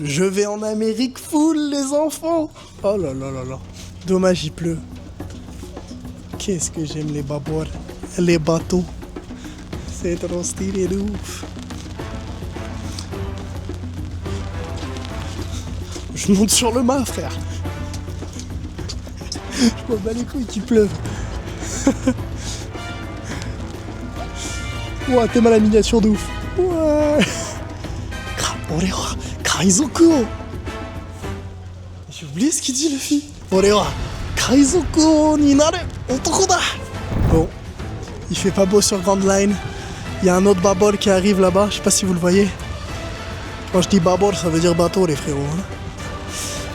Je vais en Amérique full, les enfants. Oh là là là là. Dommage, il pleut. Qu'est-ce que j'aime les babors, les bateaux. C'est trop stylé de ouf. Je monte sur le mât, frère. Je m'en bats les couilles qu'il pleuve. Ouah, t'es mal la miniature de ouf. Ouais. Kaizoku. J'ai oublié ce qu'il dit, le fille. Kaizoku ni naru otoko da. Bon, il fait pas beau sur Grand Line. Il y a un autre babor qui arrive là-bas, je sais pas si vous le voyez. Quand je dis babor, ça veut dire bateau, les frérots. Hein.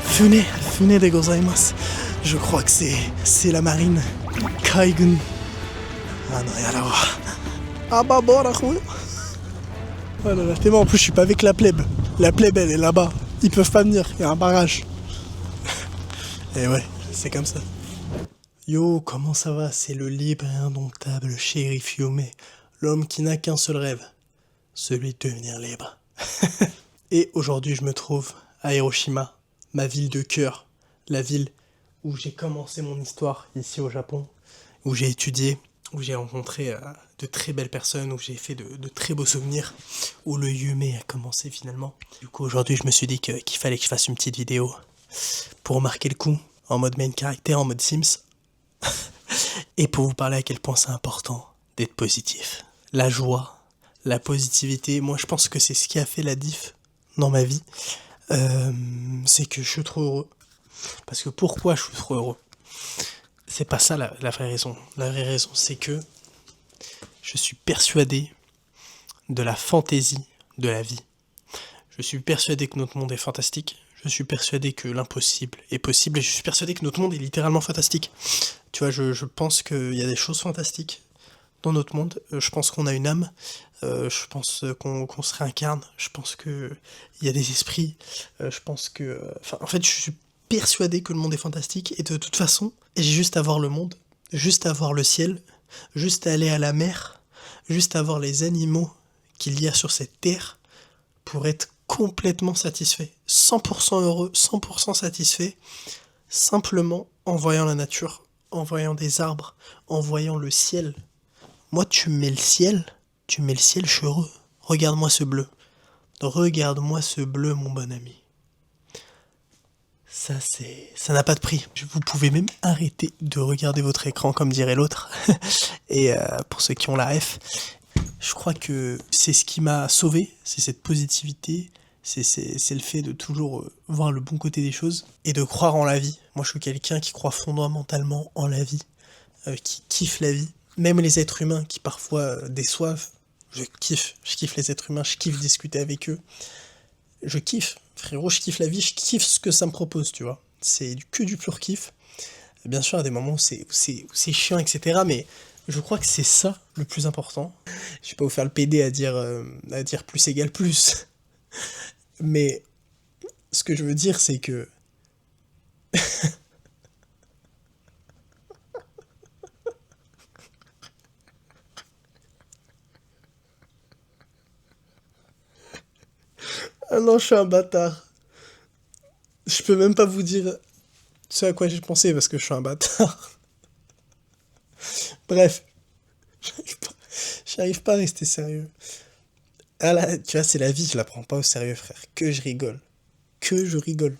Fune de gozaimasu. Je crois que c'est la marine. Kaigun. Ah non, y'a ah babor, akhouya. Oh là là, tellement en plus je suis pas avec la plèbe. La plèbe elle est là-bas. Ils peuvent pas venir, il y a un barrage. Et ouais, c'est comme ça. Yo, comment ça va? C'est le libre et indomptable shérif Yume, l'homme qui n'a qu'un seul rêve, celui de devenir libre. Et aujourd'hui je me trouve à Hiroshima, ma ville de cœur, la ville où j'ai commencé mon histoire ici au Japon, où j'ai étudié, où j'ai rencontré de très belles personnes, où j'ai fait de très beaux souvenirs, où le Yume a commencé finalement. Du coup aujourd'hui je me suis dit qu'il fallait que je fasse une petite vidéo pour marquer le coup, en mode main character, en mode Sims, et pour vous parler à quel point c'est important d'être positif. La joie, la positivité, moi je pense que c'est ce qui a fait la diff dans ma vie, c'est que je suis trop heureux. Parce que pourquoi je suis trop heureux? C'est pas ça la vraie raison. La vraie raison c'est que je suis persuadé de la fantaisie de la vie. Je suis persuadé que notre monde est fantastique. Je suis persuadé que l'impossible est possible. Et je suis persuadé que notre monde est littéralement fantastique. Tu vois, je pense qu'il y a des choses fantastiques dans notre monde. Je pense qu'on a une âme. Je pense qu'on se réincarne. Je pense qu'il y a des esprits. Je pense que... en fait, je suis persuadé que le monde est fantastique. Et de toute façon, j'ai juste à voir le monde. Juste à voir le ciel. Juste à aller à la mer. Juste à voir les animaux qu'il y a sur cette terre. Pour être complètement satisfait. 100% heureux, 100% satisfait. Simplement en voyant la nature. En voyant des arbres. En voyant le ciel. Moi, tu mets le ciel, je suis heureux. Regarde-moi ce bleu. Regarde-moi ce bleu, mon bon ami. Ça n'a pas de prix. Vous pouvez même arrêter de regarder votre écran, comme dirait l'autre. Et pour ceux qui ont la F, je crois que c'est ce qui m'a sauvé, c'est cette positivité, c'est le fait de toujours voir le bon côté des choses et de croire en la vie. Moi, je suis quelqu'un qui croit fondamentalement en la vie, qui kiffe la vie. Même les êtres humains qui parfois déçoivent, je kiffe les êtres humains, je kiffe discuter avec eux. Je kiffe, frérot, je kiffe la vie, je kiffe ce que ça me propose, tu vois. C'est que du pur kiff. Bien sûr, à des moments où c'est chiant, etc. Mais je crois que c'est ça le plus important. Je vais pas vous faire le PD à dire plus égale plus. Mais ce que je veux dire, c'est que... Ah non, je suis un bâtard. Je peux même pas vous dire ce à quoi j'ai pensé parce que je suis un bâtard. Bref, j'arrive pas à rester sérieux. Ah là, tu vois, c'est la vie, je la prends pas au sérieux, frère. Que je rigole. Que je rigole.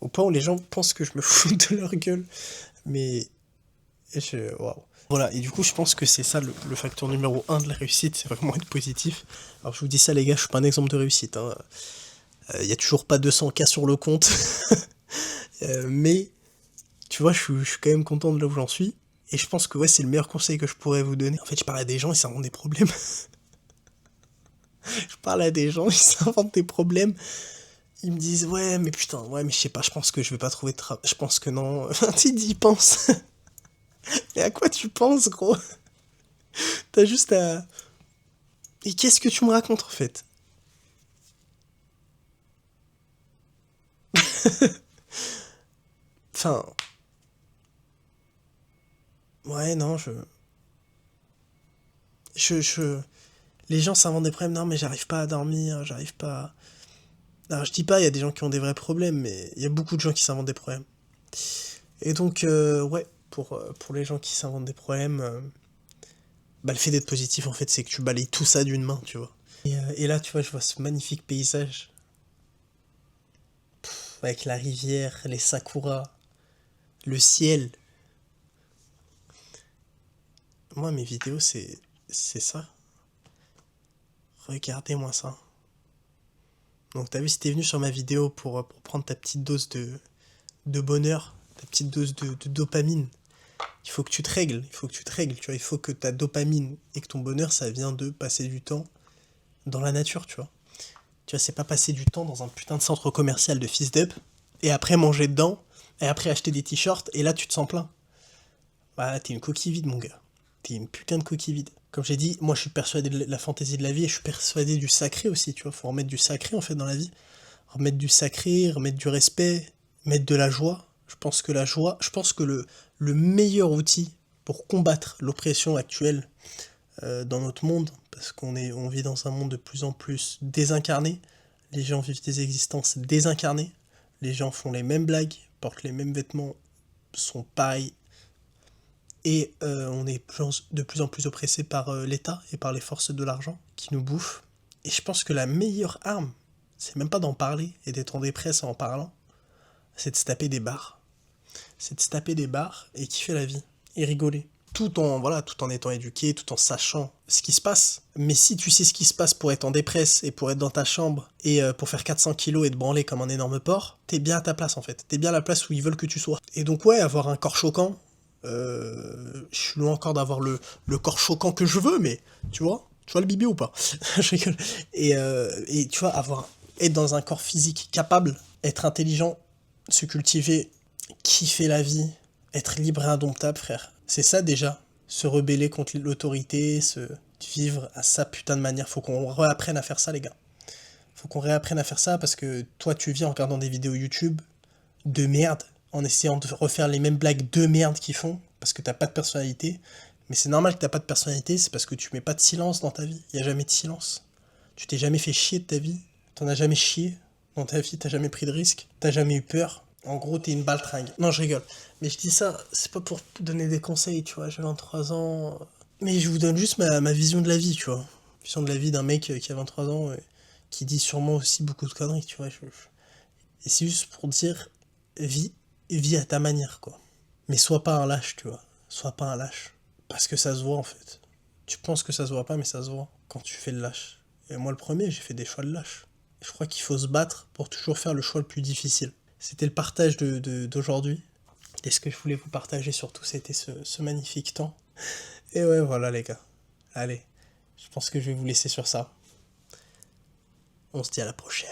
Au point où les gens pensent que je me fous de leur gueule. Mais... Waouh. Voilà, et du coup, je pense que c'est ça le facteur numéro 1 de la réussite, c'est vraiment être positif. Alors, je vous dis ça, les gars, je suis pas un exemple de réussite. Y a toujours pas 200K sur le compte. Mais, tu vois, je suis quand même content de là où j'en suis. Et je pense que ouais, c'est le meilleur conseil que je pourrais vous donner. En fait, je parle à des gens, ils s'inventent des problèmes. Je parle à des gens, ils s'inventent des problèmes. Ils me disent, ouais, mais putain, ouais, mais je sais pas, je pense que je vais pas trouver de travail. Je pense que non. Tu dis, pense. Mais à quoi tu penses, gros? T'as juste à... Et qu'est-ce que tu me racontes, en fait? Enfin... Ouais, non, Les gens s'inventent des problèmes, non, mais j'arrive pas à dormir, j'arrive pas... Alors je dis pas, il y a des gens qui ont des vrais problèmes, mais il y a beaucoup de gens qui s'inventent des problèmes. Et donc, ouais, pour les gens qui s'inventent des problèmes, bah, le fait d'être positif, en fait, c'est que tu balayes tout ça d'une main, tu vois. Et là, tu vois, je vois ce magnifique paysage, avec la rivière, les sakuras, le ciel. Moi, mes vidéos, c'est ça. Regardez-moi ça. Donc, t'as vu, si t'es venu sur ma vidéo pour prendre ta petite dose de bonheur, ta petite dose de dopamine, il faut que tu te règles, tu vois, il faut que ta dopamine et que ton bonheur, ça vient de passer du temps dans la nature, tu vois. Tu vois, c'est pas passer du temps dans un putain de centre commercial de fils d'up, et après manger dedans, et après acheter des t-shirts, et là tu te sens plein. Bah, t'es une coquille vide, mon gars. T'es une putain de coquille vide. Comme j'ai dit, moi je suis persuadé de la fantaisie de la vie, et je suis persuadé du sacré aussi, tu vois. Faut remettre du sacré en fait dans la vie. Remettre du sacré, remettre du respect, mettre de la joie. Je pense que le meilleur outil pour combattre l'oppression actuelle dans notre monde, parce on vit dans un monde de plus en plus désincarné, les gens vivent des existences désincarnées, les gens font les mêmes blagues, portent les mêmes vêtements, sont pareils, et on est de plus en plus oppressé par l'État et par les forces de l'argent qui nous bouffent. Et je pense que la meilleure arme, c'est même pas d'en parler et d'être en dépresse en parlant, c'est de se taper des barres. C'est de se taper des barres et kiffer la vie et rigoler. Tout en étant éduqué, tout en sachant ce qui se passe. Mais si tu sais ce qui se passe pour être en dépresse et pour être dans ta chambre et pour faire 400 kilos et te branler comme un énorme porc, t'es bien à ta place en fait. T'es bien à la place où ils veulent que tu sois. Et donc ouais, avoir un corps choquant, je suis loin encore d'avoir le corps choquant que je veux, mais tu vois le bibi ou pas? Je rigole. Et tu vois, être dans un corps physique capable, être intelligent, se cultiver, kiffer la vie, être libre et indomptable, frère. C'est ça déjà, se rebeller contre l'autorité, se vivre à sa putain de manière. Faut qu'on réapprenne à faire ça, les gars. Faut qu'on réapprenne à faire ça parce que toi, tu vis en regardant des vidéos YouTube de merde, en essayant de refaire les mêmes blagues de merde qu'ils font, parce que t'as pas de personnalité. Mais c'est normal que t'as pas de personnalité, c'est parce que tu mets pas de silence dans ta vie. Y a jamais de silence. Tu t'es jamais fait chier de ta vie. T'en as jamais chié dans ta vie, t'as jamais pris de risque, t'as jamais eu peur. En gros, t'es une baltringue. Non, je rigole. Mais je dis ça, c'est pas pour donner des conseils, tu vois. J'ai 23 ans. Mais je vous donne juste ma vision de la vie, tu vois. Vision de la vie d'un mec qui a 23 ans, qui dit sûrement aussi beaucoup de conneries, tu vois. Et c'est juste pour dire, vis à ta manière, quoi. Mais sois pas un lâche, tu vois. Sois pas un lâche. Parce que ça se voit, en fait. Tu penses que ça se voit pas, mais ça se voit quand tu fais le lâche. Et moi, le premier, j'ai fait des choix de lâche. Je crois qu'il faut se battre pour toujours faire le choix le plus difficile. C'était le partage d'aujourd'hui. Et ce que je voulais vous partager surtout, c'était ce magnifique temps. Et ouais, voilà les gars. Allez, je pense que je vais vous laisser sur ça. On se dit à la prochaine.